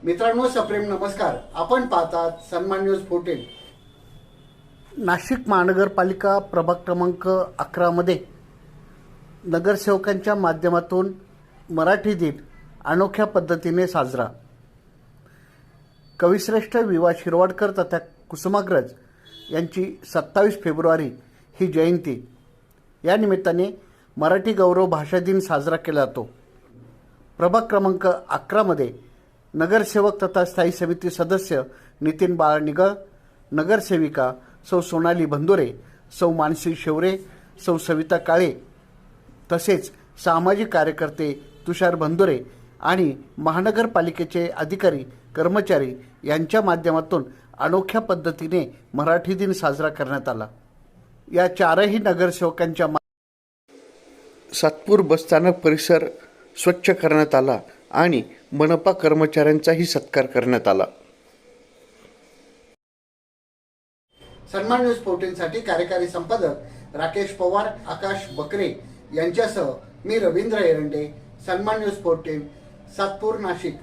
मित्रांनो, सप्रेम नमस्कार. आपण पाहतात सन्मान न्यूज 14. नाशिक महानगरपालिका प्रभाग क्रमांक 11 मध्ये नगरसेवकांच्या माध्यमातून मराठी दिन अनोख्या पद्धतीने साजरा. कविश्रेष्ठ विवा शिरवाडकर तथा कुसुमाग्रज यांची 27 फेब्रुवारी ही जयंती. या निमित्ताने मराठी गौरव भाषा दिन साजरा केला जातो. प्रभाग क्रमांक 11 मध्ये नगरसेवक तथा स्थायी समिती सदस्य नितीन बाळा निगळ, नगरसेविका सौ सोनाली बंदुरे, सौ मानसी शेवरे, सौ सविता काळे तसेच सामाजिक कार्यकर्ते तुषार बंदुरे आणि महानगरपालिकेचे अधिकारी कर्मचारी यांच्या माध्यमातून अनोख्या पद्धतीने मराठी दिन साजरा करण्यात आला. या चारही नगरसेवकांच्या सातपूर बसस्थानक परिसर स्वच्छ करण्यात आला आणि मनपा कर्मचाऱ्यांचाही सत्कार करण्यात आला. सन्मान न्यूज 14 साठी कार्यकारी संपादक राकेश पवार, आकाश बकरे यांच्यासह मी रवींद्र एरंडे. सन्मान न्यूज 14, सातपूर, नाशिक.